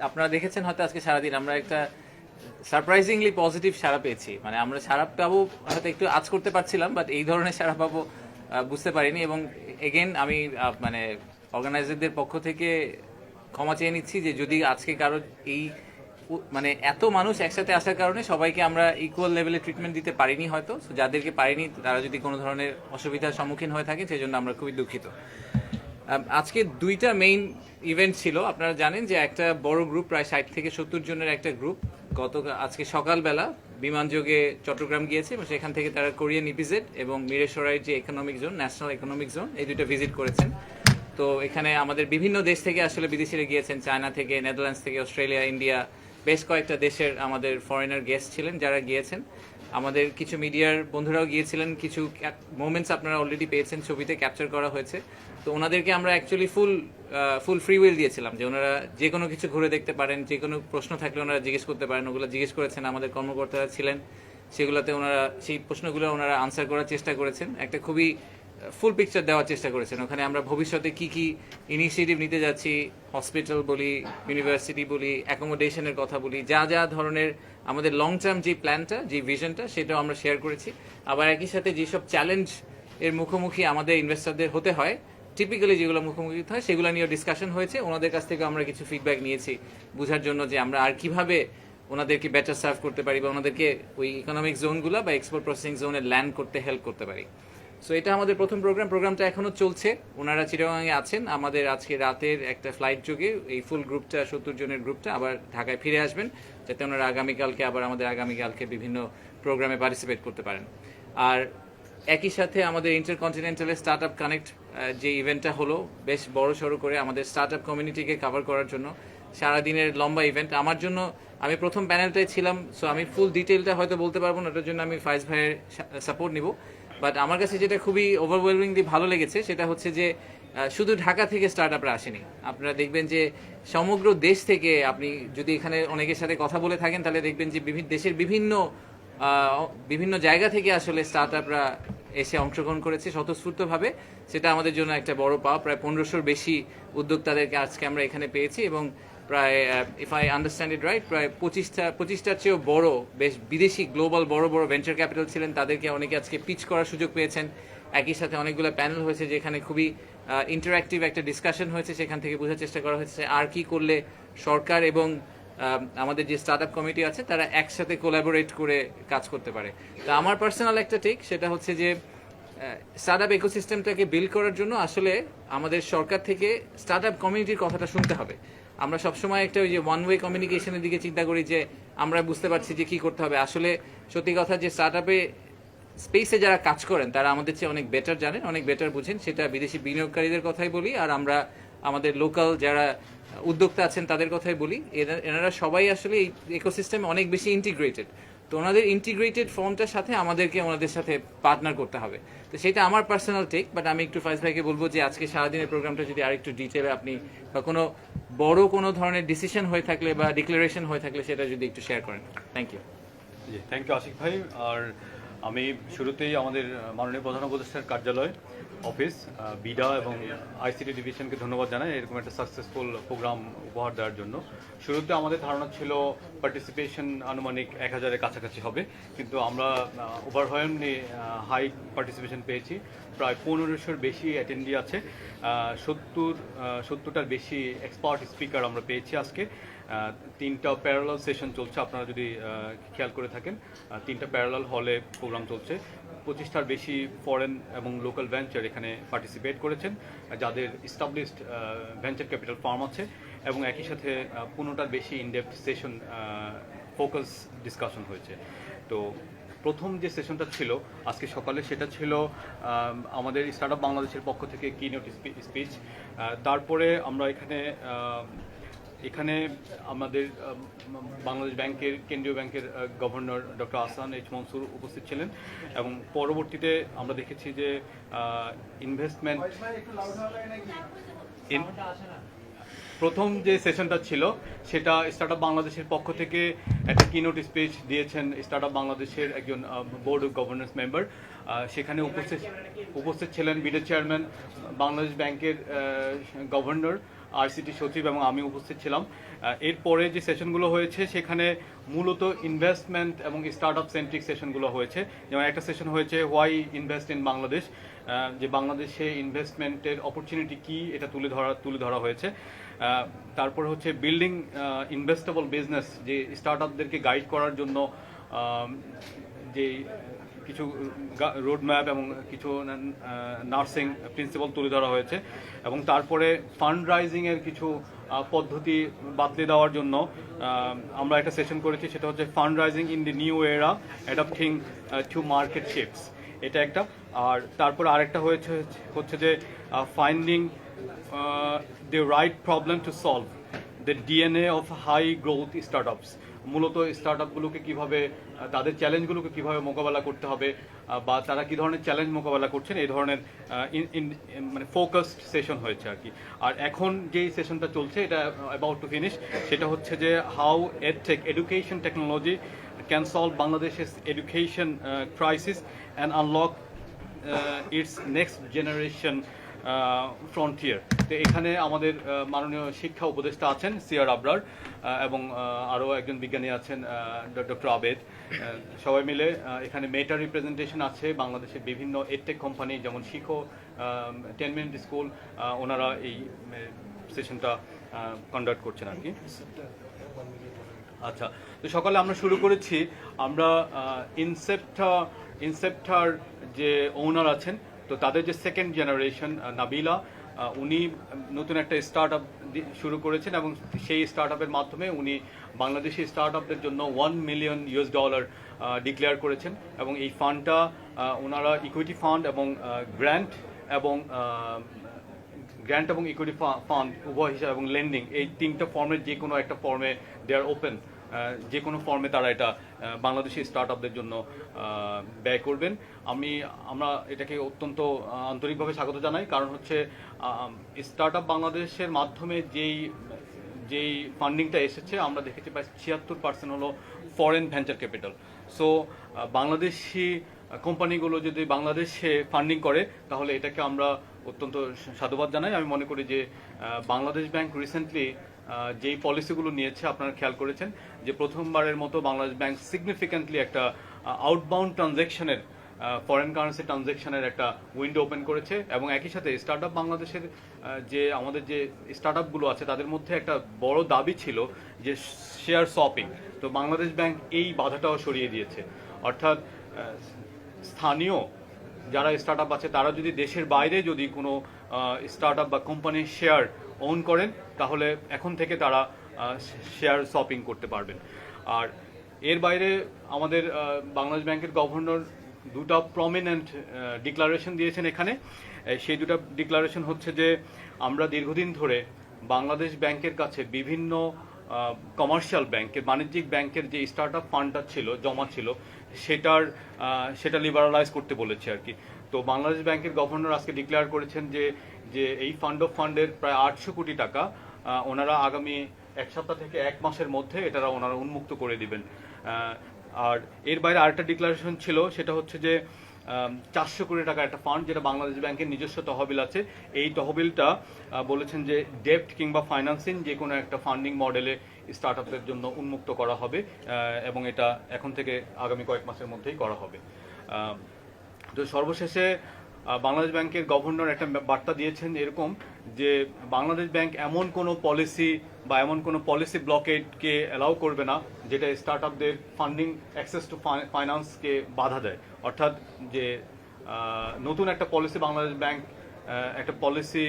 আপনারা দেখেছেন হয়তো আজকে সারাদিন আমরা একটা সারপ্রাইজিংলি পজিটিভ সাড়া পেয়েছি। মানে আমরা সাড়া পাবো হয়তো একটু আজ করতে পারছিলাম, বাট এই ধরনের সাড়া পাবো বুঝতে পারিনি। এবং এগেন আমি মানে অর্গানাইজারদের পক্ষ থেকে ক্ষমা চেয়ে নিচ্ছি যে যদি আজকে কারো এই মানে এত মানুষ একসাথে আসার কারণে সবাইকে আমরা ইকুয়াল লেভেলে ট্রিটমেন্ট দিতে পারিনি হয়তো। So যাদেরকে পারিনি তারা যদি কোনো ধরনের অসুবিধার সম্মুখীন হয়ে থাকে সেই জন্য আমরা খুবই দুঃখিত। আজকে দুইটা মেইন ইভেন্ট ছিল। আপনারা জানেন যে একটা বড় গ্রুপ, প্রায় 60 থেকে 70 জনের একটা গ্রুপ আজকে সকালবেলা বিমানযোগে চট্টগ্রাম গিয়েছে এবং সেখান থেকে তারা কোরিয়ান ইপিজেড এবং মিরেশরাইয়ের যে economic zone, national economic zone, এই দুটো ভিজিট করেছেন। তো এখানে আমাদের বিভিন্ন দেশ থেকে আসলে বিদেশিরা গিয়েছেন, চায়না থেকে, নেদারল্যান্ডস থেকে, অস্ট্রেলিয়া, ইন্ডিয়া, বেশ কয়েকটা দেশের আমাদের ফরেনার গেস্ট ছিলেন যারা গিয়েছেন। আমাদের কিছু মিডিয়ার বন্ধুরাও গিয়েছিলেন, কিছু মোমেন্টস আপনারা অলরেডি পেয়েছেন, ছবিতে ক্যাপচার করা হয়েছে। তো ওনাদেরকে আমরা অ্যাকচুয়ালি ফুল ফ্রি উইল দিয়েছিলাম যে ওনারা যে কোনো কিছু ঘুরে দেখতে পারেন, যে কোনো প্রশ্ন থাকলে ওনারা জিজ্ঞেস করতে পারেন। ওগুলো জিজ্ঞেস করেছেন, আমাদের কর্মকর্তারা ছিলেন, সেগুলোতে ওনারা সেই প্রশ্নগুলো ওনারা আনসার করার চেষ্টা করেছেন। একটা খুবই ফুল পিকচার দেওয়ার চেষ্টা করেছেন। ওখানে আমরা ভবিষ্যতে কি কি ইনিশিয়েটিভ নিতে যাচ্ছি, হসপিটাল বলি, ইউনিভার্সিটি বলি, অ্যাকোমোডেশনের কথা বলি, যা যা ধরনের আমাদের লং টার্ম যে প্ল্যানটা, যে ভিশনটা, সেটাও আমরা শেয়ার করেছি। আবার একই সাথে যেসব চ্যালেঞ্জ এর মুখোমুখি আমাদের ইনভেস্টরদের হতে হয়, টিপিক্যালি যেগুলো মুখোমুখি হয়, সেগুলো নিয়েও ডিসকাশন হয়েছে। ওনাদের কাছ থেকে আমরা কিছু ফিডব্যাক নিয়েছি বোঝার জন্য যে আমরা আর কিভাবে ওনাদেরকে বেটার সার্ভ করতে পারি বা ওনাদেরকে ওই ইকোনমিক জোনগুলো বা এক্সপোর্ট প্রসেসিং জোনে ল্যান্ড করতে হেল্প করতে পারি। সো এটা আমাদের প্রথম প্রোগ্রামটা এখনো চলছে। ওনারা চিটাগাংয়ে আছেন। আমাদের আজকে রাতের একটা ফ্লাইট যোগে এই ফুল গ্রুপটা, 70 জনের গ্রুপটা আবার ঢাকায় ফিরে আসবেন, যাতে ওনারা আগামীকালকে আগামীকালকে বিভিন্ন প্রোগ্রামে পার্টিসিপেট করতে পারেন। আর একই সাথে আমাদের ইন্টারকন্টিনেন্টালের স্টার্ট আপ কানেক্ট যে ইভেন্টটা হলো, বেশ বড় সড়ো করে আমাদের স্টার্ট আপ কমিউনিটিকে কভার করার জন্য সারাদিনের লম্বা ইভেন্ট। আমার জন্য, আমি প্রথম প্যানেলটাই ছিলাম, সো আমি ফুল ডিটেলটা হয়তো বলতে পারবো না, ওটার জন্য আমি ফাইজ ভাইয়ের সাপোর্ট নিব। বাট আমার কাছে যেটা খুবই ওভারওয়েলমিংলি ভালো লেগেছে সেটা হচ্ছে যে শুধু ঢাকা থেকে স্টার্ট আপরা আসেনি। আপনারা দেখবেন যে সমগ্র দেশ থেকে, আপনি যদি এখানে অনেকের সাথে কথা বলে থাকেন তাহলে দেখবেন যে দেশের বিভিন্ন জায়গা থেকে আসলে স্টার্ট আপরা এসে অংশগ্রহণ করেছে স্বতঃস্ফূর্তভাবে। সেটা আমাদের জন্য একটা বড় পাওয়া। প্রায় 1500-র বেশি উদ্যোক্তাদেরকে আজকে আমরা এখানে পেয়েছি এবং প্রায়, if I understand it right, প্রায় 25টার চেয়েও বড়, বেশ বিদেশি গ্লোবাল বড় বড় ভেঞ্চার ক্যাপিটাল ছিলেন, তাদেরকে অনেকে আজকে পিচ করার সুযোগ পেয়েছেন। একই সাথে অনেকগুলো প্যানেল হয়েছে যেখানে খুবই ইন্টারঅ্যাক্টিভ একটা ডিসকাশন হয়েছে। সেখান থেকে বোঝার চেষ্টা করা হয়েছে আর কি করলে সরকার এবং আমাদের যে স্টার্ট আপ কমিটি আছে তারা একসাথে কোলাবোরেট করে কাজ করতে পারে। তো আমার পার্সোনাল একটা টেক, সেটা হচ্ছে যে স্টার্ট আপ ইকোসিস্টেমটাকে বিল্ড করার জন্য আসলে আমাদের সরকার থেকে স্টার্ট আপ কমিউনিটির কথাটা শুনতে হবে। আমরা সবসময় একটা ওই যে ওয়ান ওয়ে কমিউনিকেশনের দিকে চিন্তা করি যে আমরা বুঝতে পারছি যে কি করতে হবে। আসলে সত্যি কথা যে স্টার্ট আপে স্পেসে যারা কাজ করেন তারা আমাদের চেয়ে অনেক বেটার জানেন, অনেক বেটার বুঝেন। সেটা বিদেশি বিনিয়োগকারীদের কথাই বলি, আর আমরা আমাদের লোকাল যারা উদ্যোক্তা আছেন তাদের কথাই বলি। এনারা সবাই আসলে এই ইকোসিস্টেমে অনেক বেশি ইন্টিগ্রেটেড। তো ওনাদের ইন্টিগ্রেটেড ফর্মটার সাথে আমাদেরকে ওনাদের সাথে পার্টনার করতে হবে। তো সেটা আমার পার্সোনাল টেক। বাট আমি একটু ফাইজ ভাইকে বলবো যে আজকে সারাদিনের প্রোগ্রামটা যদি আরেকটু ডিটেলে আপনি বা কোনো ধরনের ডিসিশন হয়ে থাকলে বা ডিক্লারেশন হয়ে থাকলে সেটা যদি একটু শেয়ার করেন। Thank you. জি, থ্যাংক ইউ আশিক ভাই। আর আমি শুরুতেই আমাদের মাননীয় প্রধান উপদেষ্টার কার্যালয়, অফিস, বিডা এবং আইসিটি ডিভিশনকে ধন্যবাদ জানাই এরকম একটা সাকসেসফুল প্রোগ্রাম উপহার দেওয়ার জন্য। শুরুতে আমাদের ধারণা ছিল পার্টিসিপেশন আনুমানিক 1000-এর কাছাকাছি হবে, কিন্তু আমরা ওভারওয়েলমলি হাই পার্টিসিপেশন পেয়েছি। প্রায় 1500-র বেশি অ্যাটেন্ডি আছে, 70টার বেশি এক্সপার্ট স্পিকার আমরা পেয়েছি আজকে। 3টা প্যারালাল সেশন চলছে, আপনারা যদি খেয়াল করে থাকেন 3টা প্যারালাল হলে প্রোগ্রাম চলছে। 25টার বেশি ফরেন এবং লোকাল ভেঞ্চার এখানে পার্টিসিপেট করেছেন, যাদের ইস্টাবলিশড ভেঞ্চার ক্যাপিটাল ফার্ম আছে, এবং একই সাথে 15টার বেশি ইনডেপথ সেশন ফোকাস ডিসকাশন হয়েছে। তো প্রথম যে সেশনটা ছিল আজকে সকালে, সেটা ছিল আমাদের স্টার্টআপ বাংলাদেশের পক্ষ থেকে কিনোট স্পিচ। তারপরে আমরা এখানে আমাদের বাংলাদেশ ব্যাংকের, কেন্দ্রীয় ব্যাংকের governor doctor Ahsan H Mansur উপস্থিত ছিলেন, এবং পরবর্তীতে আমরা দেখেছি যে ইনভেস্টমেন্ট প্রথম যে সেশনটা ছিল সেটা স্টার্টআপ বাংলাদেশের পক্ষ থেকে একটা কিনোট স্পিচ দিয়েছেন স্টার্টআপ বাংলাদেশের একজন বোর্ড অফ গভর্নেন্স মেম্বার। সেখানে উপস্থিত ছিলেন বিডের চেয়ারম্যান, বাংলাদেশ ব্যাংকের গভর্নর, আইসিটি সচিব এবং আমি উপস্থিত ছিলাম। এরপরে যে সেশনগুলো হয়েছে সেখানে মূলত ইনভেস্টমেন্ট এবং স্টার্ট আপ সেন্ট্রিক সেশনগুলো হয়েছে। যেমন একটা সেশন হয়েছে হোয়াই ইনভেস্ট ইন বাংলাদেশ, যে বাংলাদেশে ইনভেস্টমেন্টের অপরচুনিটি কি এটা তুলে ধরা হয়েছে। তারপর হচ্ছে বিল্ডিং ইনভেস্টেবল বিজনেস, যে স্টার্ট আপদেরকে গাইড করার জন্য যে কিছু রোড ম্যাপ এবং কিছু নার্সিং প্রিন্সিপাল তুলে ধরা হয়েছে। এবং তারপরে ফান্ড রাইজিংয়ের কিছু পদ্ধতি বাতলে দেওয়ার জন্য আমরা একটা সেশন করেছি, সেটা হচ্ছে fund raising in the new era adapting to market shifts, এটা একটা। আর তারপর আরেকটা হচ্ছে যে finding the right problem to solve the DNA of high growth startups. মূলত স্টার্টআপগুলোকে কিভাবে, তাদের চ্যালেঞ্জগুলোকে কিভাবে মোকাবেলা করতে হবে, বা তারা কি ধরনের চ্যালেঞ্জ মোকাবেলা করছেন, এই ধরনের মানে ফোকাসড সেশন হয়েছে আর কি। আর এখন যেই সেশনটা চলছে, এটা অ্যাবাউট টু ফিনিশ, সেটা হচ্ছে যে how edtech education technology can solve বাংলাদেশের education crisis and unlock its next generation frontier. তো এখানে আমাদের মাননীয় শিক্ষা উপদেষ্টা আছেন সিআর আবরার, এবং আরও একজন বিজ্ঞানী আছেন ডক্টর আবেদ। সবাই মিলে এখানে মেটা রিপ্রেজেন্টেশন আছে বাংলাদেশের বিভিন্ন এডটেক কোম্পানি, যেমন শিখো, 10 মিনিট স্কুল, ওনারা এই সেশনটা কন্ডাক্ট করছেন আর কি। আচ্ছা, তো সকালে আমরা শুরু করেছি, আমরা ইনসেপ্টার যে ওনার আছেন, তো তাদের যে সেকেন্ড জেনারেশন নাবিলা, উনি নতুন একটা স্টার্ট আপ শুরু করেছেন, এবং সেই স্টার্ট আপের মাধ্যমে উনি বাংলাদেশি স্টার্ট আপদের জন্য $1 মিলিয়ন ডিক্লেয়ার করেছেন। এবং এই ফান্ডটা ওনারা ইকুইটি ফান্ড এবং গ্র্যান্ট এবং ইকুইটি ফান্ড উভয় হিসাবে, এবং লেন্ডিং, এই তিনটা ফর্মের যে কোনো একটা ফর্মে দে আর ওপেন, যে কোনো ফর্মে তারা এটা বাংলাদেশি স্টার্ট আপদের জন্য ব্যয় করবেন। আমরা এটাকে অত্যন্ত আন্তরিকভাবে স্বাগত জানাই, কারণ হচ্ছে স্টার্ট আপ বাংলাদেশের মাধ্যমে যেই ফান্ডিংটা এসেছে, আমরা দেখেছি প্রায় 76% হলো foreign venture capital. So Bangladeshi কোম্পানিগুলো যদি বাংলাদেশে ফান্ডিং করে, তাহলে এটাকে আমরা অত্যন্ত সাধুবাদ জানাই। আমি মনে করি যে বাংলাদেশ ব্যাংক রিসেন্টলি যেই পলিসিগুলো নিয়েছে, আপনারা খেয়াল করেছেন যে প্রথমবারের মতো বাংলাদেশ ব্যাংক সিগনিফিক্যান্টলি একটা আউটবাউন্ড ট্রানজ্যাকশনের, ফরেন কারেন্সি ট্রানজ্যাকশনের একটা উইন্ডো ওপেন করেছে। এবং একই সাথে স্টার্ট আপ বাংলাদেশের যে আমাদের যে স্টার্ট আপগুলো আছে, তাদের মধ্যে একটা বড় দাবি ছিল যে শেয়ার শপিং। তো বাংলাদেশ ব্যাংক এই বাধাটাও সরিয়ে দিয়েছে, অর্থাৎ স্থানীয় যারা স্টার্ট আপ আছে, তারা যদি দেশের বাইরে যদি কোনো স্টার্ট আপ বা কোম্পানির শেয়ার ওন করেন, তাহলে এখন থেকে তারা শেয়ার শপিং করতে পারবেন। আর এর বাইরে আমাদের বাংলাদেশ ব্যাংকের গভর্নর দুটা প্রমিনেন্ট ডিক্লারেশন দিয়েছেন এখানে। সেই দুটা ডিক্লারেশন হচ্ছে যে আমরা দীর্ঘদিন ধরে বাংলাদেশ ব্যাংকের কাছে বিভিন্ন কমার্শিয়াল ব্যাংকের, বাণিজ্যিক ব্যাংকের যে স্টার্ট আপ ফান্ডটা ছিল, জমা ছিল, সেটা লিবারালাইজ করতে বলেছে আর কি। তো বাংলাদেশ ব্যাংকের গভর্নর আজকে ডিক্লেয়ার করেছেন যে এই ফান্ডের প্রায় 800 কোটি টাকা ওনারা আগামী এক সপ্তাহ থেকে এক মাসের মধ্যে ওনারা উন্মুক্ত করে দিবেন। আর এর বাইরে আরেকটা ডিক্লারেশন ছিল, সেটা হচ্ছে যে 400 কোটি টাকা একটা ফান্ড, যেটা বাংলাদেশ ব্যাংকের নিজস্ব তহবিল আছে, এই তহবিলটা বলেছেন যে ডেপ্ট কিংবা ফাইন্যান্সিং যে কোনো একটা ফান্ডিং মডেলে স্টার্ট আপদের জন্য উন্মুক্ত করা হবে, এবং এটা এখন থেকে আগামী কয়েক মাসের মধ্যেই করা হবে। তো সর্বশেষে বাংলাদেশ ব্যাংকের গভর্নর একটা বার্তা দিয়েছেন এরকম, যে বাংলাদেশ ব্যাংক এমন কোনো পলিসি বা এমন কোনো পলিসি ব্লকেটকে অ্যালাউ করবে না যেটা স্টার্ট আপদের ফান্ডিং অ্যাক্সেস টু ফাইন্যান্সকে বাধা দেয়। অর্থাৎ যে নতুন একটা পলিসি বাংলাদেশ ব্যাংক একটা পলিসি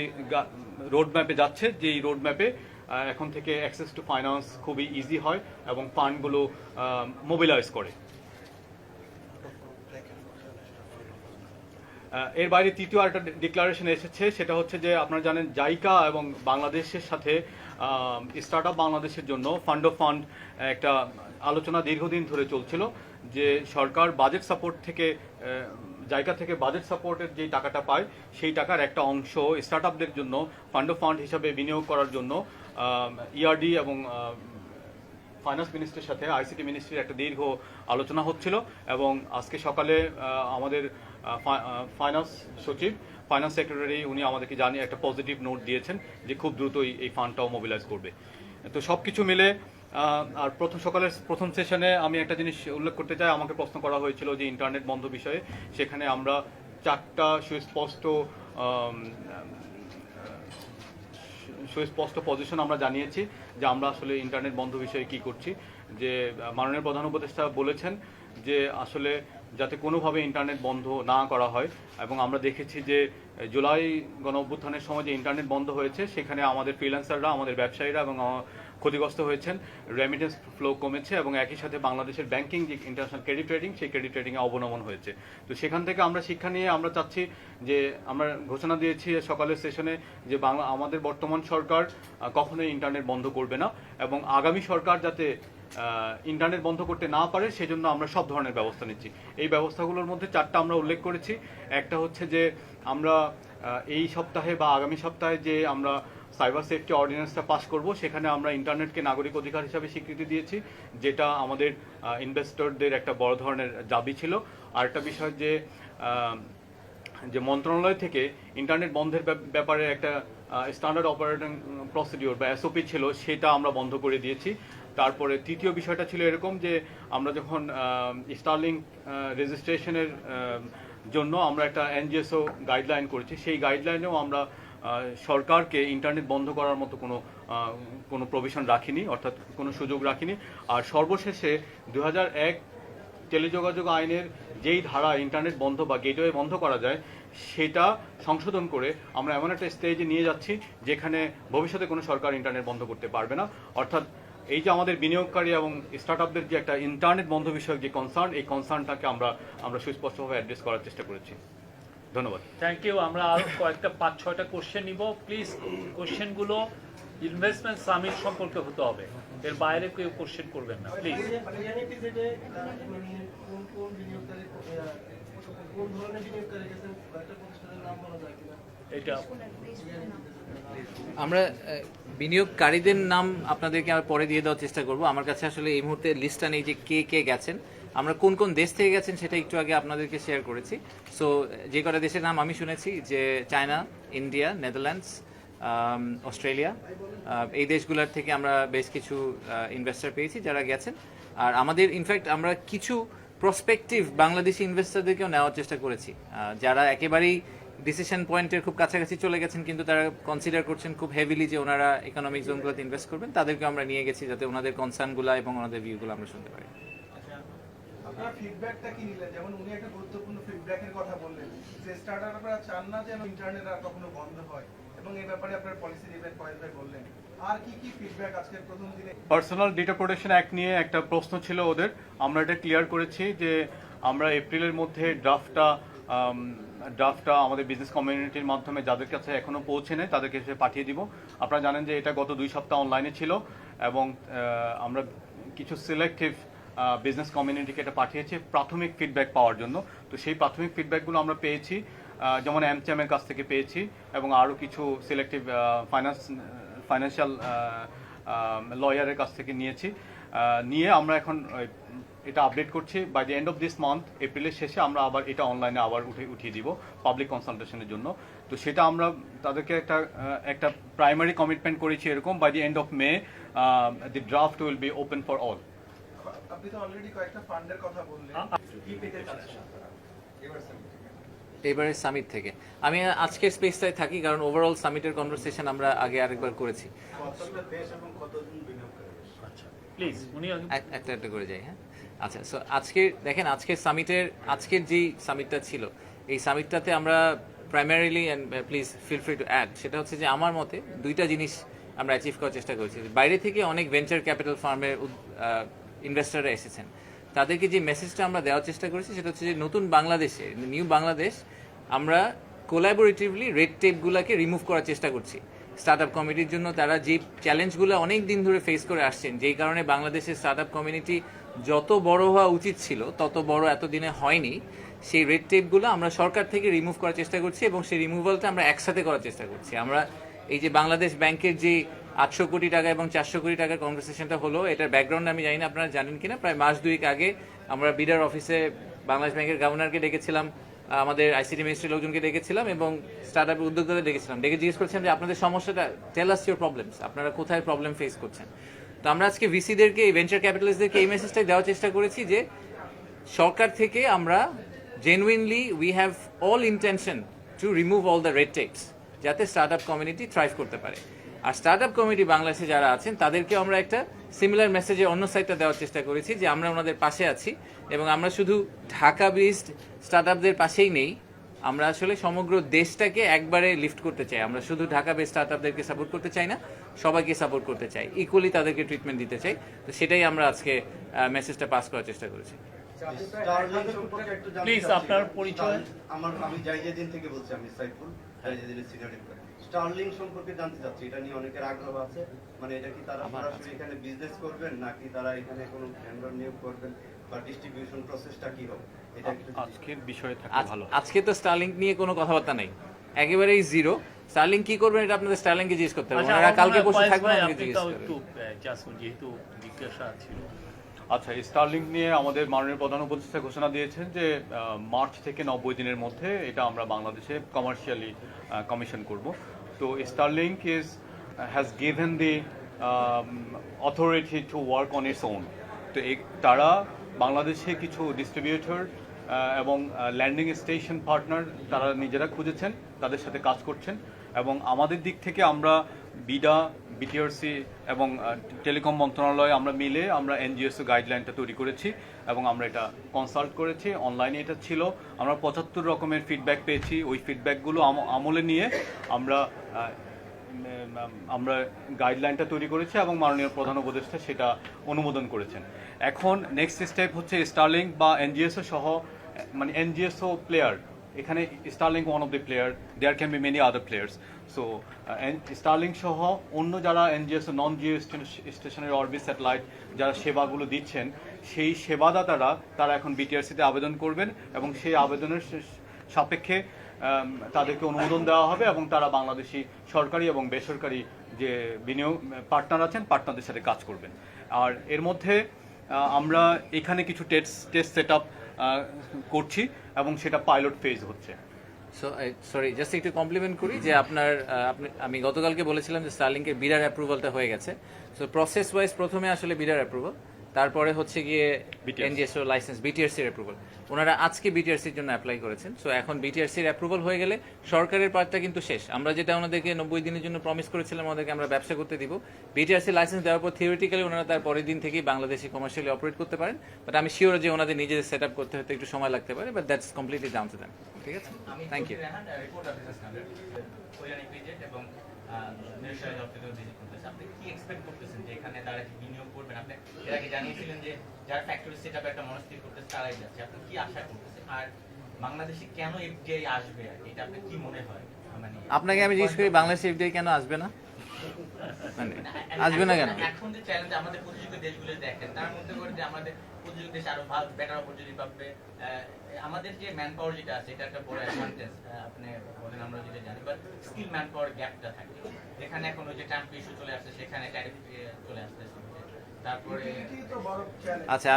রোড ম্যাপে যাচ্ছে, যেই রোড ম্যাপে এখন থেকে অ্যাক্সেস টু ফাইন্যান্স খুবই ইজি হয় এবং ফান্ডগুলো মোবিলাইজ করে। এর বাইরে তৃতীয় আরেকটা ডিক্লারেশন এসেছে, সেটা হচ্ছে যে আপনারা জানেন জাইকা এবং বাংলাদেশের সাথে স্টার্ট আপ বাংলাদেশের জন্য ফান্ড অফ ফান্ড একটা আলোচনা দীর্ঘদিন ধরে চলছিল, যে সরকার বাজেট সাপোর্ট থেকে, জায়গা থেকে বাজেট সাপোর্টের যে টাকাটা পায়, সেই টাকার একটা অংশ স্টার্ট আপদের জন্য ফান্ড অফ ফান্ড হিসাবে বিনিয়োগ করার জন্য ইআরডি এবং ফাইন্যান্স মিনিস্ট্রির সাথে আইসিটি মিনিস্ট্রির একটা দীর্ঘ আলোচনা হচ্ছিল। এবং আজকে সকালে আমাদের ফাইন্যান্স সচিব ফাইন্যান্স সেক্রেটারি উনি আমাদেরকে জানিয়ে একটা পজিটিভ নোট দিয়েছেন যে খুব দ্রুতই এই ফান্ডটাও মোবিলাইজ করবে। তো সব কিছু মিলে আর সকালের প্রথম সেশনে আমি একটা জিনিস উল্লেখ করতে চাই, আমাকে প্রশ্ন করা হয়েছিল যে ইন্টারনেট বন্ধ বিষয়ে। সেখানে আমরা 4টা সুস্পষ্ট পজিশন আমরা জানিয়েছি যে আমরা আসলে ইন্টারনেট বন্ধ বিষয়ে কি করছি। যে মাননীয় প্রধান উপদেষ্টা বলেছেন যে আসলে যাতে কোনোভাবে ইন্টারনেট বন্ধ না করা হয়, এবং আমরা দেখেছি যে জুলাই গণ অভ্যুত্থানের সময় যে ইন্টারনেট বন্ধ হয়েছে সেখানে আমাদের ফ্রিল্যান্সাররা, আমাদের ব্যবসায়ীরা এবং ক্ষতিগ্রস্ত হয়েছেন, রেমিটেন্স ফ্লো কমেছে এবং একই সাথে বাংলাদেশের ব্যাংকিং যে ইন্টারন্যাশনাল ক্রেডিট রেটিং, সেই ক্রেডিট রেটিংয়ে অবনমন হয়েছে। তো সেখান থেকে আমরা শিক্ষা নিয়ে আমরা চাচ্ছি যে আমরা ঘোষণা দিয়েছি সকালের সেশনে যে আমাদের বর্তমান সরকার কখনোই ইন্টারনেট বন্ধ করবে না, এবং আগামী সরকার যাতে ইন্টারনেট বন্ধ করতে না পারে সেজন্য আমরা সব ধরনের ব্যবস্থা নিচ্ছি। এই ব্যবস্থাগুলোর মধ্যে 4টা আমরা উল্লেখ করেছি। একটা হচ্ছে যে আমরা এই সপ্তাহে বা আগামী সপ্তাহে যে আমরা সাইবার সেফটি অর্ডিন্যান্সটা পাস করব, সেখানে আমরা ইন্টারনেটকে নাগরিক অধিকার হিসাবে স্বীকৃতি দিয়েছি, যেটা আমাদের ইনভেস্টরদের একটা বড় ধরনের দাবি ছিল। আরেকটা বিষয় যে মন্ত্রণালয় থেকে ইন্টারনেট বন্ধের ব্যাপারে একটা স্ট্যান্ডার্ড অপারেটিং প্রসিডিওর বা এসওপি ছিল, সেটা আমরা বন্ধ করে দিয়েছি। তারপরে তৃতীয় বিষয়টা ছিল এরকম যে আমরা যখন স্টারলিংক রেজিস্ট্রেশনের জন্য আমরা একটা এনজিএসও গাইডলাইন করেছি, সেই গাইডলাইনেও আমরা সরকারকে ইন্টারনেট বন্ধ করার মতো কোনো প্রভিশন রাখিনি, অর্থাৎ কোনো সুযোগ রাখিনি। আর সর্বশেষে 2001 টেলিযোগাযোগ আইনের যেই ধারা ইন্টারনেট বন্ধ বা গেটওয়ে বন্ধ করা যায়, সেটা সংশোধন করে আমরা এমন একটা স্টেজে নিয়ে যাচ্ছি যেখানে ভবিষ্যতে কোনো সরকার ইন্টারনেট বন্ধ করতে পারবে না। অর্থাৎ এই যে আমাদের বিনিয়োগকারী এবং স্টার্টআপদের যে একটা ইন্টারনেট বন্ধ বিষয়ক যে কনসার্ন, এই কনসার্নটাকে আমরা সুস্পষ্টভাবে অ্যাড্রেস করার চেষ্টা করেছি। ধন্যবাদ। Thank you. আমরা আরো কয়েকটা 5-6টা কোশ্চেন নিব। প্লিজ কোশ্চেনগুলো ইনভেস্টমেন্ট সামিট সম্পর্কে হতে হবে, এর বাইরে কেউ কোশ্চেন করবেন না প্লিজ। এটা আমরা বিনিয়োগকারীদের নাম আপনাদেরকে আমরা পরে দিয়ে দেওয়ার চেষ্টা করব। আমার কাছে আসলে এই মুহূর্তে লিস্টটা নেই যে কে কে গেছেন, আমরা কোন কোন দেশ থেকে গেছেন সেটা একটু আগে আপনাদেরকে শেয়ার করেছি। সো যে কটা দেশের নাম আমি শুনেছি যে চায়না, ইন্ডিয়া, নেদারল্যান্ডস, অস্ট্রেলিয়া, এই দেশগুলোর থেকে আমরা বেশ কিছু ইনভেস্টর পেয়েছি যারা গেছেন। আর আমাদের ইনফ্যাক্ট আমরা কিছু প্রসপেক্টিভ বাংলাদেশি ইনভেস্টরদেরকেও নেওয়ার চেষ্টা করেছি, যারা একেবারেই ডিসিশন পয়েন্টের খুব কাছাকাছি চলে গেছেন কিন্তু তারা কনসিডার করছেন খুব হেভিলি যে ওনারা ইকোনমিক জোনগুলোতে ইনভেস্ট করবেন, তাদেরকে আমরা নিয়ে গেছি যাতে ওনাদের কনসার্নগুলো এবং ওনাদের ভিউগুলো আমরা শুনতে পারি। আপনার ফিডব্যাকটা কি নিলেন? যেমন উনি একটা গুরুত্বপূর্ণ ফিডব্যাকের কথা বললেন যে স্টার্টাররা চান না যেন ইন্টারনেট আর কখনো বন্ধ হয়, এবং এই ব্যাপারে আপনার পলিসি রিভেট পয়েন্ট বললেন। আর কি কি ফিডব্যাক আজকের প্রথম দিনে? পার্সোনাল ডেটা প্রোটেকশন অ্যাক্ট নিয়ে একটা প্রশ্ন ছিল ওদের, আমরা এটা ক্লিয়ার করেছি যে আমরা এপ্রিলের মধ্যে ড্রাফটটা আমাদের বিজনেস কমিউনিটির মাধ্যমে যাদের কাছে এখনো পৌঁছে নেই তাদেরকে সে পাঠিয়ে দিব। আপনারা জানেন যে এটা গত 2 সপ্তাহ অনলাইনে ছিল, এবং আমরা কিছু সিলেক্টিভ বিজনেস কমিউনিটিকে এটা পাঠিয়েছি প্রাথমিক ফিডব্যাক পাওয়ার জন্য। তো সেই প্রাথমিক ফিডব্যাকগুলো আমরা পেয়েছি, যেমন এমচ্যামের কাছ থেকে পেয়েছি, এবং আরও কিছু সিলেক্টিভ ফাইন্যান্সিয়াল লয়ারের কাছ থেকে নিয়ে আমরা এখন এটা আপডেট করছি। By the end of this month, এপ্রিলের শেষে আমরা আবার এটা অনলাইনে আবার উঠিয়ে দিব পাবলিক কনসালটেশনের জন্য। তো সেটা আমরা তাদেরকে একটা প্রাইমারি কমিটমেন্ট করেছি এরকম, by the end of May the draft will be open for all. আপনি তো অলরেডি কয়েকটা ফান্ডের কথা বললেন, কি পেতে চাচ্ছেন আপনারা এবারের সামিট থেকে? আমি আজকের স্পেসটায় থাকি কারণ ওভারঅল সামিটের কনভারসেশন আমরা আগে আরেকবার করেছি। আচ্ছা প্লিজ উনি একটা একটা করে যাই। হ্যাঁ, আচ্ছা। সো আজকে দেখেন, আজকের যেই সামিটটা ছিল, এই সামিটটাতে আমরা primarily, and please feel free to add, সেটা হচ্ছে যে আমার মতে 2টা জিনিস আমরা অ্যাচিভ করার চেষ্টা করেছি। বাইরে থেকে অনেক ভেঞ্চার ক্যাপিটাল ফার্মের ইনভেস্টররা এসেছেন, তাদেরকে যে মেসেজটা আমরা দেওয়ার চেষ্টা করেছি সেটা হচ্ছে যে নতুন বাংলাদেশে, নিউ বাংলাদেশ, আমরা কোলাবোরেটিভলি রেড টেপগুলোকে রিমুভ করার চেষ্টা করছি। স্টার্ট আপ কমিটির জন্য তারা যে চ্যালেঞ্জগুলো অনেক দিন ধরে ফেস করে আসছেন, যেই কারণে বাংলাদেশের স্টার্ট আপ কমিউনিটি যত বড় হওয়া উচিত ছিল তত বড় এতদিনে হয়নি, সেই রেড টেপগুলো আমরা সরকার থেকে রিমুভ করার চেষ্টা করছি, এবং সেই রিমুভালটা আমরা একসাথে করার চেষ্টা করছি। আমরা এই যে বাংলাদেশ ব্যাংকের যে 800 কোটি টাকা এবং 400 কোটি টাকার কনভারসেশনটা হলো, এটার ব্যাকগ্রাউন্ড আমি জানি না আপনারা জানেন কিনা। প্রায় মাস 2 আগে আমরা বিডার অফিসে বাংলাদেশ ব্যাংকের গভর্নরকে ডেকেছিলাম, আমাদের আইসিটি মিনিস্ট্রির লোকজনকে ডেকেছিলাম এবং স্টার্ট আপের উদ্যোক্তাদের ডেকেছিলাম, ডেকে জিজ্ঞেস করছিলাম যে আপনাদের সমস্যাটা, টেল আস ইউর প্রবলেমস, আপনারা কোথায় প্রবলেম ফেস করছেন। তো আমরা আজকে ভিসিদেরকে, ভেঞ্চার ক্যাপিটালিস্টদেরকে এই মেসেজটাই দেওয়ার চেষ্টা করেছি যে সরকার থেকে আমরা genuinely we have all intention to remove all the red tapes, যাতে স্টার্ট আপ কমিউনিটি থ্রাইভ করতে পারে। আর স্টার্ট আপ কমিউনিটি বাংলাদেশে যারা আছেন তাদেরকেও আমরা একটা সিমিলার মেসেজে অন্য সাইডটা দেওয়ার চেষ্টা করেছি যে আমরা ওনাদের পাশে আছি এবং আমরা শুধু ঢাকা বেসড স্টার্ট আপদের পাশেই নেই, আমরা আসলে সমগ্র দেশটাকে একবারে লিফট করতে চাই। আমরা শুধু ঢাকা বেসড স্টার্ট আপদেরকে সাপোর্ট করতে চাই না, সবাইকে সাপোর্ট করতে চাই, ইকুয়ালি তাদেরকে ট্রিটমেন্ট দিতে চাই। তো সেটাই আমরা আজকে মেসেজটা পাস করার চেষ্টা করেছি। প্লিজ আপনার পরিচয়। আমি জাইজেদিন থেকে বলছি, আমি সাইফুল, জাইজেদিনের সিনিয়র রিপোর্টার। স্টারলিং সম্পর্কে জানতে চাচ্ছি, এটা নিয়ে অনেকের আগ্রহ আছে, মানে এটা কি তারা সরাসরি এখানে বিজনেস করবেন নাকি তারা এখানে কোনো ভেন্ডর নিয়োগ করবেন বা ডিস্ট্রিবিউশন প্রসেসটা কি হবে, এটা একটু আজকের বিষয়ে থাকলে ভালো হয়। আজকে তো স্টারলিংক নিয়ে কোনো কথাবার্তা নেই, একেবারেই জিরো। স্টারলিংক কি করবেন এটা আপনাদের স্টারলিংকে জিজ্ঞেস করতে হবে, আচ্ছা, ওনারা কালকে আমার বসে ফয়েজ থাকবেন ভাই, আমাকে আপনি জিজ্ঞেস তাও করবেন। একটু জাস্ট যেহেতু জিজ্ঞাসা ছিল। আচ্ছা, স্টারলিংক নিয়ে আমাদের মাননীয় প্রধান উপদেষ্টা ঘোষণা দিয়েছেন যে মার্চ থেকে 90 দিনের মধ্যে এটা আমরা বাংলাদেশে কমার্শিয়ালি কমিশন করব। তো Starlink has given the authority to work on its own. তো তারা বাংলাদেশে কিছু ডিস্ট্রিবিউটর এবং ল্যান্ডিং স্টেশন পার্টনার তারা নিজেরা খুঁজেছেন, তাদের সাথে কাজ করছেন এবং আমাদের দিক থেকে আমরা বিডা, বিটিআরসি এবং টেলিকম মন্ত্রণালয় আমরা মিলে আমরা এনজিএসও গাইডলাইনটা তৈরি করেছি এবং আমরা এটা কনসাল্ট করেছি, অনলাইনে এটা ছিল। আমরা 75 রকমের ফিডব্যাক পেয়েছি, ওই ফিডব্যাকগুলো আমলে নিয়ে আমরা গাইডলাইনটা তৈরি করেছি এবং মাননীয় প্রধান উপদেষ্টা সেটা অনুমোদন করেছেন। এখন নেক্সট স্টেপ হচ্ছে স্টারলিংক বা এনজিএসও সহ, মানে এনজিএসও প্লেয়ার, এখানে Starlink one of the player, there can be many other players. So Starlink সহ অন্য যারা এনজিএসও নন জিও স্টেশনের অরবিট স্যাটেলাইট যারা সেবাগুলো দিচ্ছেন, সেই সেবাদাতারা তারা এখন বিটিআরসিতে আবেদন করবেন এবং সেই আবেদনের সাপেক্ষে তাদেরকে অনুমোদন দেওয়া হবে এবং তারা বাংলাদেশি সরকারি এবং বেসরকারি যে বিনিয়োগ পার্টনার আছেন পার্টনারদের সাথে কাজ করবেন। আর এর মধ্যে আমরা এখানে কিছু টেস্ট সেট আপ করছি এবং সেটা পাইলট ফেজ হচ্ছে। সরি, জাস্ট একটু কমপ্লিমেন্ট করি যে আমি গতকালকে বলেছিলাম যে স্টারলিংকের বিডার অ্যাপ্রুভালটা হয়ে গেছে। সো প্রসেস ওয়াইজ প্রথমে আসলে বিডার অ্যাপ্রুভাল, তারপরে হচ্ছে গিয়ে এনজিএসও লাইসেন্স, বিটিআরসির অ্যাপ্রুভাল। ওনারা আজকে বিটিআরসির জন্য অ্যাপ্লাই করেছেন। সো এখন বিটিআরসির অ্যাপ্রুভাল হয়ে গেলে সরকারের পার্টটা কিন্তু শেষ। আমরা যেটা ওনাদেরকে 90 দিনের জন্য প্রমিস করেছিলাম ওনাদেরকে আমরা ব্যবসা করতে দিব, বিটিআরসি লাইসেন্স দেওয়ার পর থিওরিটিক্যালি ওনারা তার পরের দিন থেকেই বাংলাদেশে কমার্শিয়ালি অপারেট করতে পারেন। বাট আমি শিওর যে ওনাদের নিজেদের সেট আপ করতে হতে একটু সময় লাগতে পারে, but that's completely down to them. ঠিক আছে, থ্যাংক ইউ। আপনি কি এক্সপেক্ট করতেছেন যে এখানে তারা কি বিনিয়োগ করবেন? আপনি এর আগে জানিয়েছিলেন যে যারা ফ্যাক্টরি সেটআপে একটা মনস্থির করতেছে তারাই যাচ্ছে, আপনি কি আশা করতেছেন? আর বাংলাদেশে কেন এফডিআই আসবে, এটা আপনি কি মনে হয়? মানে আপনাকে আমি জিজ্ঞেস করি, বাংলাদেশে এফডিআই কেন আসবে না? মানে আসবে না কেন? এখন যে চ্যালেঞ্জ আমাদের প্রতিযোগী দেশগুলো দেখেন, তার মধ্যে করে যে আমাদের প্রতিযোগী দেশ আরো ভালো বেটার অপরচুনিটি পাবে। আমাদের যে ম্যান পাওয়ার যেটা আছে এটা একটা বড় অ্যাডভান্টেজ, আপনি বলেন আমরা যেটা জানি, বাট স্কিল ম্যান পাওয়ার গ্যাপটা থাকে। যেখানে এখন ওই যে ট্রাম্প ইস্যু চলে আসছে, সেখানে ট্যারিফ চলে আসতেছে, তারপরে এটাই তো বড় চ্যালেঞ্জ। আচ্ছা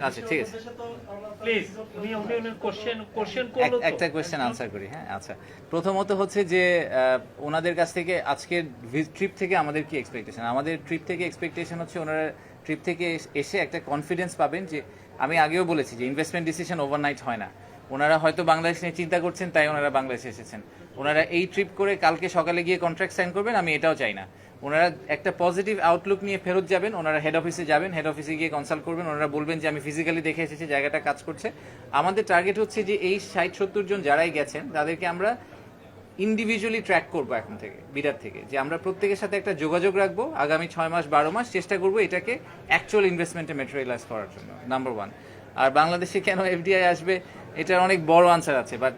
আচ্ছা ঠিক আছে, প্লিজ উনি কোশ্চেন করলো তো। একটা কোয়েশ্চেন আনসার করি। হ্যাঁ, আচ্ছা, প্রথমত হচ্ছে যে ওনাদের কাছ থেকে আজকের ট্রিপ থেকে আমাদের কি এক্সপেকটেশন? আমাদের ট্রিপ থেকে এক্সপেকটেশন হচ্ছে ওনারা ট্রিপ থেকে এসে একটা কনফিডেন্স পাবেন যে, আমি আগেও বলেছি যে ইনভেস্টমেন্ট ডিসিশন ওভারনাইট হয় না। ওনারা হয়তো বাংলাদেশ নিয়ে চিন্তা করছেন তাই ওনারা বাংলাদেশে এসেছেন। ওনারা এই ট্রিপ করে কালকে সকালে গিয়ে কন্ট্রাক্ট সাইন করবেন, আমি এটাও চাই না। ওনারা একটা পজিটিভ আউটলুক নিয়ে ফেরত যাবেন, ওনারা হেড অফিসে যাবেন, হেড অফিসে গিয়ে কনসাল্ট করবেন, ওনারা বলবেন যে আমি ফিজিক্যালি দেখে এসেছি জায়গাটা কাজ করছে। আমাদের টার্গেট হচ্ছে যে এই 60-70 জন যারাই গেছেন তাদেরকে আমরা ইন্ডিভিজুয়ালি ট্র্যাক করবো এখন থেকে, বিডার থেকে, যে আমরা প্রত্যেকের সাথে একটা যোগাযোগ রাখবো আগামী 6 মাস 12 মাস, চেষ্টা করবো এটাকে অ্যাকচুয়াল ইনভেস্টমেন্টে ম্যাটেরিয়ালাইজ করার জন্য, নাম্বার 1। আর বাংলাদেশে কেন এফডিআই আসবে, এটার অনেক বড় আনসার আছে, বাট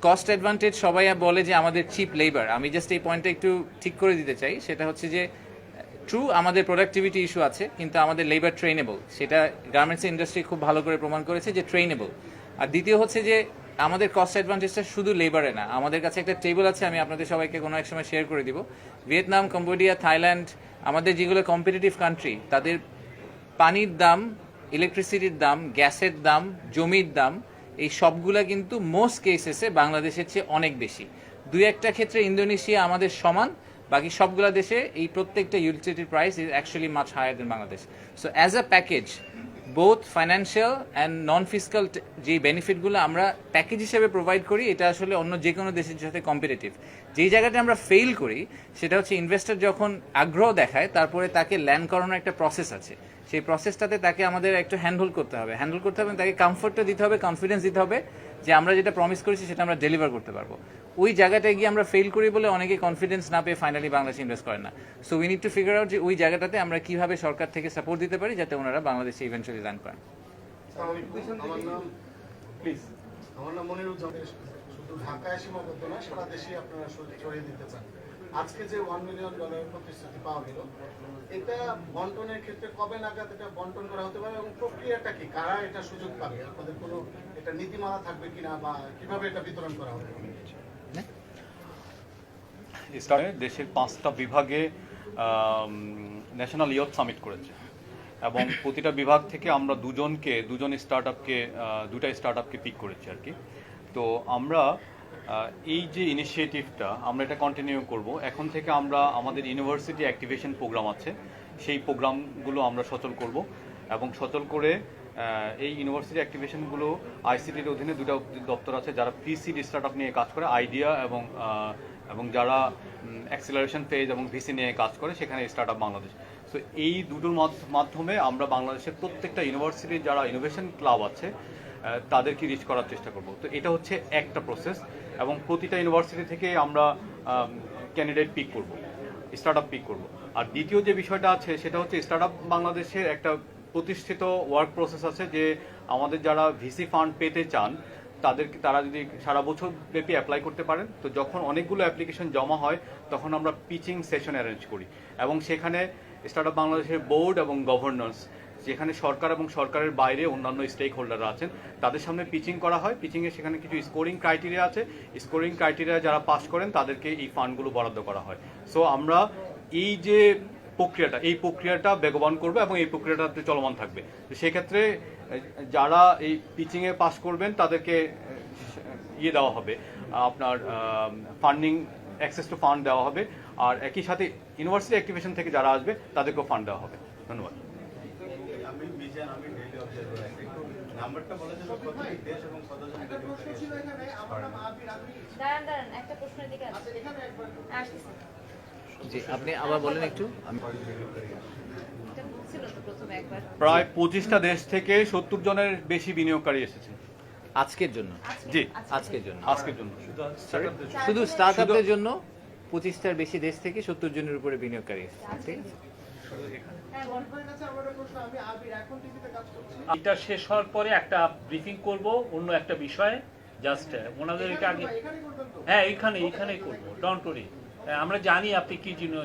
কস্ট অ্যাডভান্টেজ সবাই বলে যে আমাদের চিপ লেবার। আমি জাস্ট এই পয়েন্টটা একটু ঠিক করে দিতে চাই, সেটা হচ্ছে যে ট্রু আমাদের প্রোডাক্টিভিটি ইস্যু আছে, কিন্তু আমাদের লেবার ট্রেনেবল, সেটা গার্মেন্টস ইন্ডাস্ট্রি খুব ভালো করে প্রমাণ করেছে যে ট্রেনেবল। আর দ্বিতীয় হচ্ছে যে আমাদের কস্ট অ্যাডভান্টেজটা শুধু লেবারে না, আমাদের কাছে একটা টেবিল আছে, আমি আপনাদের সবাইকে কোনো এক সময় শেয়ার করে দিব। ভিয়েতনাম, কম্বোডিয়া, থাইল্যান্ড, আমাদের যেগুলো কম্পিটিটিভ কান্ট্রি, তাদের পানির দাম, ইলেকট্রিসিটির দাম, গ্যাসের দাম, জমির দাম এই সবগুলা কিন্তু মোস্ট কেসেসে বাংলাদেশের চেয়ে অনেক বেশি। দুই একটা ক্ষেত্রে ইন্দোনেশিয়া আমাদের সমান, বাকি সবগুলা দেশে এই প্রত্যেকটা ইউটিলিটির price is actually much higher than Bangladesh. So as a package both financial and non physical যে বেনিফিটগুলো আমরা প্যাকেজ হিসেবে প্রোভাইড করি, এটা আসলে অন্য যে কোনো দেশের সাথে কম্পিটিটিভ। যেই জায়গাটা আমরা ফেল করি সেটা হচ্ছে ইনভেস্টর যখন আগ্রহ দেখায় তারপরে তাকে ল্যান্ড করানোর একটা প্রসেস আছে, সেই প্রসেসটাতে তাকে আমাদের একটু হ্যান্ডেল করতে হবে, তাকে কমফোর্টটা দিতে হবে, কনফিডেন্স দিতে হবে যে আমরা যেটা প্রমিস করেছি সেটা আমরা ডেলিভার করতে পারবো। ওই জায়গাটায় গিয়ে আমরা ফেল করি বলে অনেকে কনফিডেন্স না পেয়ে ফাইনালি বাংলাদেশে ইনভেস্ট করে না। So we need to figure out যে ওই জায়গাটাতে আমরা কিভাবে সরকার থেকে সাপোর্ট দিতে পারি যাতে ওনারা বাংলাদেশে ইভেন্চুয়ালি ল্যান্ড করেন। প্লিজ। আমার নাম মনিরুজ্জামান। শুধু ঢাকায় সীমাবদ্ধ না, সারা দেশে আপনারা ছড়িয়ে দিতে চান। আজকে যে $1 মিলিয়ন প্রতিশ্রুতি পাওয়া গেল, এটা বন্টনের ক্ষেত্রে কবে নাগাদ এটা বন্টন করা হতে পারে এবং প্রক্রিয়াটা কি, কারা এটা সুযোগ পাবে, আপনাদের কোনো এটা নীতিমালা থাকবে কিনা বা কিভাবে এটা বিতরণ করা হবে? দেশের 5টা বিভাগে ন্যাশনাল ইয়থ সামিট করেছে এবং প্রতিটা বিভাগ থেকে আমরা দুজন দুটা স্টার্ট আপকে পিক করেছি আর কি। তো আমরা এই যে ইনিশিয়েটিভটা আমরা এটা কন্টিনিউ করব। এখন থেকে আমরা আমাদের ইউনিভার্সিটি অ্যাক্টিভেশন প্রোগ্রাম আছে, সেই প্রোগ্রামগুলো আমরা সচল করব এবং সচল করে এই ইউনিভার্সিটি অ্যাক্টিভেশনগুলো আইসিটির অধীনে দুটো দপ্তর আছে যারা প্রি-সিড স্টার্ট আপ নিয়ে কাজ করে, আইডিয়া এবং যারা অ্যাক্সিলারেশন ফেজ এবং ভিসি নিয়ে কাজ করে, সেখানে স্টার্ট আপ বাংলাদেশ। সো এই দুটোর মাধ্যমে আমরা বাংলাদেশের প্রত্যেকটা ইউনিভার্সিটির যারা ইনোভেশন ক্লাব আছে তাদেরকে রিচ করার চেষ্টা করব। তো এটা হচ্ছে একটা প্রসেস এবং প্রতিটা ইউনিভার্সিটি থেকে আমরা ক্যান্ডিডেট পিক করব, স্টার্ট আপ পিক করব। আর দ্বিতীয় যে বিষয়টা আছে সেটা হচ্ছে স্টার্ট আপ বাংলাদেশের একটা প্রতিষ্ঠিত ওয়ার্ক প্রসেস আছে যে আমাদের যারা ভিসি ফান্ড পেতে চান তারা যদি সারা বছর ব্যাপী অ্যাপ্লাই করতে পারেন। তো যখন অনেকগুলো অ্যাপ্লিকেশন জমা হয় তখন আমরা পিচিং সেশন অ্যারেঞ্জ করি এবং সেখানে স্টার্ট আপ বাংলাদেশের বোর্ড এবং গভর্নর্স, যেখানে সরকার এবং সরকারের বাইরে অন্যান্য স্টেক হোল্ডাররা আছেন, তাদের সামনে পিচিং করা হয়। পিচিংয়ে সেখানে কিছু স্কোরিং ক্রাইটেরিয়া আছে, স্কোরিং ক্রাইটেরিয়া যারা পাস করেন তাদেরকে এই ফান্ডগুলো বরাদ্দ করা হয়। সো আমরা এই যে এই প্রক্রিয়াটা বেগবান করবে এবং এই প্রক্রিয়াটা চলমান থাকবে। তো সেক্ষেত্রে যারা এই পিচিংয়ে পাস করবেন তাদেরকে দেওয়া হবে, আপনার ফান্ডিং অ্যাক্সেস টু ফান্ড দেওয়া হবে, আর একই সাথে ইউনিভার্সিটি অ্যাক্টিভেশন থেকে যারা আসবে তাদেরকেও ফান্ড দেওয়া হবে। ধন্যবাদ। আমি মিজান, আমি ডেইলি অবজারভার আছি। একটু নাম্বারটা বলে দেবেন, কত দেশ এবং কতজন একটা প্রশ্ন ছিল এখানে, আমার নাম আবির, আমি দাঁড়ান একটা প্রশ্নের দিকে আসছে। এখানে একবার আসতেছে। জি, আপনি আবার বলেন একটু। এটা বলছিল তো প্রথমে একবার। প্রায় 25টা দেশ থেকে 70 জনের বেশি বিনিয়োগকারী এসেছে আজকের জন্য? জি, আজকের জন্য। আজকের জন্য শুধু স্টার্ট আপের জন্য 25টার বেশি দেশ থেকে 70 জনের উপরে বিনিয়োগকারী এসেছে। ঠিক আছে? হ্যাঁ, বল। আপনার কাছে আমার একটা প্রশ্ন, আমি আবির, এখন টিভিতে কাজ করছি। এটা শেষ হওয়ার পরে একটা ব্রিফিং করব অন্য একটা বিষয়ে, জাস্ট ওনাদেরকে আগে। এখানেই করবেন তো? হ্যাঁ, এইখানেই করব, ডোন্ট ওয়ারি। আমরা জানি আপনি কি জিনিস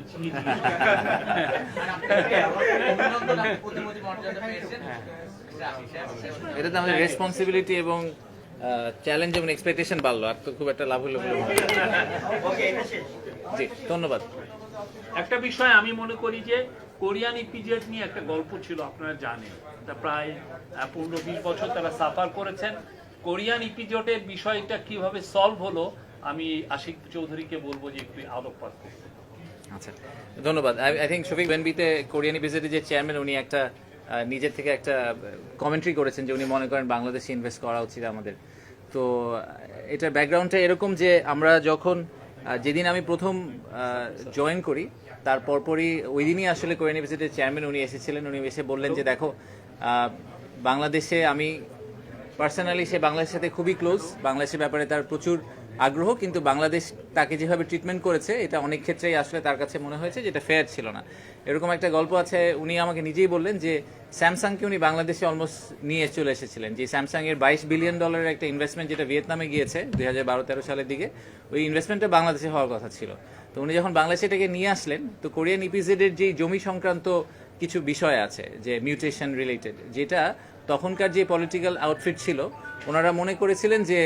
অভিনন্দন, আপনি প্রতিমন্ত্রী মর্যাদা পেয়েছেন। এটা তো আমাদের রেসপন্সিবিলিটি এবং চ্যালেঞ্জ এবং এক্সপেকটেশন বাড়লো, আর তো খুব একটা লাভ হলো বলে মনে হয় না। জি, ধন্যবাদ। একটা বিষয় আমি মনে করি যে কোরিয়ান ইপিজেড নিয়ে একটা গল্প ছিল, আপনারা জানেন, তা প্রায় 15-20 বছর তারা সাফার করেছেন। কোরিয়ান ইপিজেডের বিষয়টা কিভাবে সলভ হলো আমি আশিক চৌধুরীকে বলবো যে একটু আলোকপাত করতে। আচ্ছা, ধন্যবাদ। আই থিঙ্ক শফিক বেনবিতে কোরিয়ান ইপিজেডের যে চেয়ারম্যান, উনি একটা নিজের থেকে একটা কমেন্ট্রি করেছেন যে উনি মনে করেন বাংলাদেশে ইনভেস্ট করা উচিত আমাদের। তো এটার ব্যাকগ্রাউন্ডটা এরকম যে আমরা যখন যেদিন আমি প্রথম জয়েন করি তার পরপরই ওই দিনই আসলে কোরিয়ান ইপিজেডের চেয়ারম্যান উনি এসেছিলেন। উনি এসে বললেন যে দেখো, বাংলাদেশে আমি পার্সোনালি, সে বাংলাদেশের সাথে খুবই ক্লোজ, বাংলাদেশের ব্যাপারে তার প্রচুর আগ্রহ, কিন্তু বাংলাদেশ তাকে যেভাবে ট্রিটমেন্ট করেছে এটা অনেক ক্ষেত্রেই আসলে তার কাছে মনে হয়েছে যেটা ফেয়ার ছিল না। এরকম একটা গল্প আছে। উনি আমাকে নিজেই বললেন যে স্যামসাংকে উনি বাংলাদেশে অলমোস্ট নিয়ে চলে এসেছিলেন, যে স্যামসাংয়ের $22 বিলিয়ন একটা ইনভেস্টমেন্ট যেটা ভিয়েতনামে গিয়েছে 2012-13 সালের দিকে, ওই ইনভেস্টমেন্টটা বাংলাদেশে হওয়ার কথা ছিল। তো উনি যখন বাংলাদেশে এটাকে নিয়ে আসলেন, তো কোরিয়ান ইপিজেডের যেই জমি সংক্রান্ত কিছু বিষয় আছে যে মিউটেশন রিলেটেড, যেটা তখনকার যে পলিটিক্যাল আউটফিট ছিল ওনারা মনে করেছিলেন যে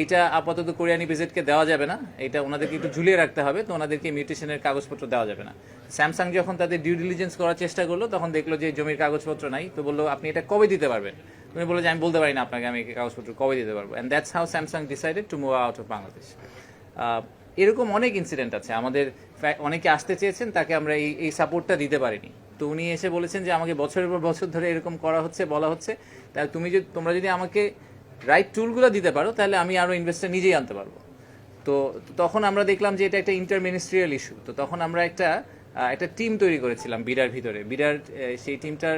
এইটা আপাতত কোরিয়ান ইপিজেডকে দেওয়া যাবে না, এটা ওনাদেরকে একটু ঝুলিয়ে রাখতে হবে, তো ওনাদেরকে মিউটেশনের কাগজপত্র দেওয়া যাবে না। স্যামসাং যখন তাদের ডিউ ডিলিজেন্স করার চেষ্টা করলো তখন দেখলো যে জমির কাগজপত্র নাই, তো বললো আপনি এটা কবে দিতে পারবেন? উনি বলে যে আমি বলতে পারি না আপনাকে আমি কাগজপত্র কবে দিতে পারবো, and that's how Samsung decided to move out of Bangladesh. এরকম অনেক ইনসিডেন্ট আছে আমাদের, অনেকে আসতে চেয়েছেন তাকে আমরা এই সাপোর্টটা দিতে পারিনি। তো উনি এসে বলেছেন যে আমাকে বছরের পর বছর ধরে এরকম করা হচ্ছে, বলা হচ্ছে, তাহলে তোমরা যদি আমাকে রাইট টুলগুলো দিতে পারো তাহলে আমি আরও ইনভেস্টর নিজেই আনতে পারবো। তো তখন আমরা দেখলাম যে এটা একটা ইন্টারমিনিস্ট্রিয়াল ইস্যু। তো তখন আমরা একটা টিম তৈরি করেছিলাম বিডার ভিতরে। বিডার সেই টিমটার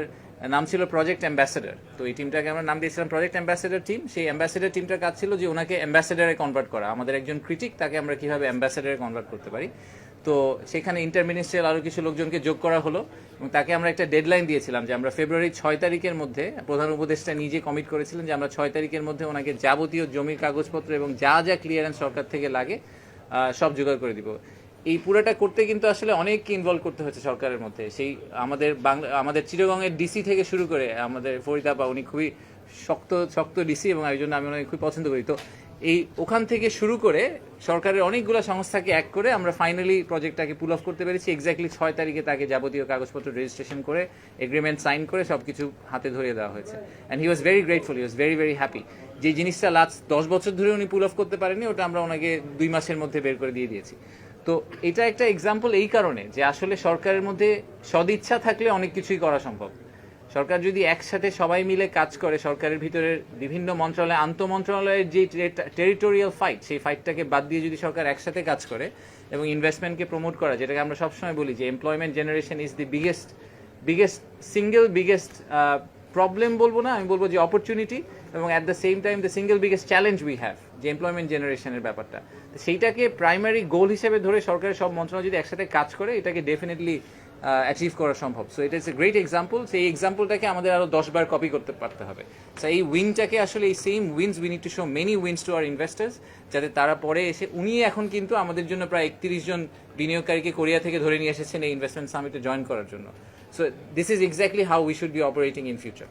নাম ছিল প্রজেক্ট অ্যাম্বাসেডর। তো এই টিমটাকে আমরা নাম দিয়েছিলাম প্রজেক্ট অ্যাম্বাসেডর টিম। সেই অ্যাম্বাসেডর টিমটার কাজ ছিল যে ওনাকে অ্যাম্বাসেডারে কনভার্ট করা, আমাদের একজন ক্রিটিক তাকে আমরা কিভাবে অ্যাম্বাসেডারে কনভার্ট করতে পারি। তো সেখানে ইন্টারমিনিস্ট্রিয়াল আরও কিছু লোকজনকে যোগ করা হলো এবং তাকে আমরা একটা ডেডলাইন দিয়েছিলাম যে আমরা ফেব্রুয়ারি 6 তারিখের মধ্যে, প্রধান উপদেষ্টা নিজে কমিট করেছিলেন যে আমরা 6 তারিখের মধ্যে ওনাকে যাবতীয় জমির কাগজপত্র এবং যা যা ক্লিয়ারেন্স সরকার থেকে লাগে সব জোগাড় করে দিব। এই পুরোটা করতে কিন্তু আসলে অনেককে ইনভলভ করতে হচ্ছে সরকারের মধ্যে। সেই আমাদের চিটাগংয়ের ডিসি থেকে শুরু করে আমাদের ফরিদ আপা, উনি খুবই শক্ত ডিসি এবং এই জন্য আমি ওনাকে খুবই পছন্দ করি। তো ওখান থেকে শুরু করে সরকারের অনেকগুলো সংস্থাকে এক করে আমরা ফাইনালি প্রজেক্টটাকে পুল অফ করতে পেরেছি। এক্স্যাক্টলি 6 তারিখে তাকে যাবতীয় কাগজপত্র রেজিস্ট্রেশন করে এগ্রিমেন্ট সাইন করে সবকিছু হাতে ধরিয়ে দেওয়া হয়েছে। And he was very grateful, he was very very happy. যে জিনিসটা লাস্ট 10 বছর ধরে উনি পুল অফ করতে পারেনি, ওটা আমরা ওনাকে 2 মাসের মধ্যে বের করে দিয়ে দিয়েছি। তো এটা একটা এক্সাম্পল এই কারণে যে আসলে সরকারের মধ্যে সদিচ্ছা থাকলে অনেক কিছুই করা সম্ভব। সরকার যদি একসাথে সবাই মিলে কাজ করে, সরকারের ভিতরের বিভিন্ন মন্ত্রণালয়, আন্তঃমন্ত্রণালয়ের যে টেরিটোরিয়াল ফাইট, সেই ফাইটটাকে বাদ দিয়ে যদি সরকার একসাথে কাজ করে এবং ইনভেস্টমেন্টকে প্রমোট করা, যেটাকে আমরা সবসময় বলি যে employment generation is the biggest problem বলবো না, আমি বলবো যে অপরচুনিটি, এবং at the same time the single biggest challenge we have, যে এমপ্লয়মেন্ট জেনারেশনের ব্যাপারটা। সেইটাকে প্রাইমারি গোল হিসেবে ধরে সরকারের সব মন্ত্রণালয় যদি একসাথে কাজ করে, এটাকে ডেফিনেটলি অ্যাচিভ করা সম্ভব। সো এটা ইজ এ গ্রেট এক্সাম্পল। সেই এক্সাম্পলটাকে আমাদের আরও 10 বার কপি করতে পারতে হবে। সো এই উইনটাকে আসলে এই same wins we need to show many wins to our investors, যাতে তারা পরে এসে, উনি এখন কিন্তু আমাদের জন্য প্রায় 31 জন বিনিয়োগকারীকে কোরিয়া থেকে ধরে নিয়ে এসেছেন এই ইনভেস্টমেন্ট সামিটে জয়েন করার জন্য। So this is exactly how we should be operating in future.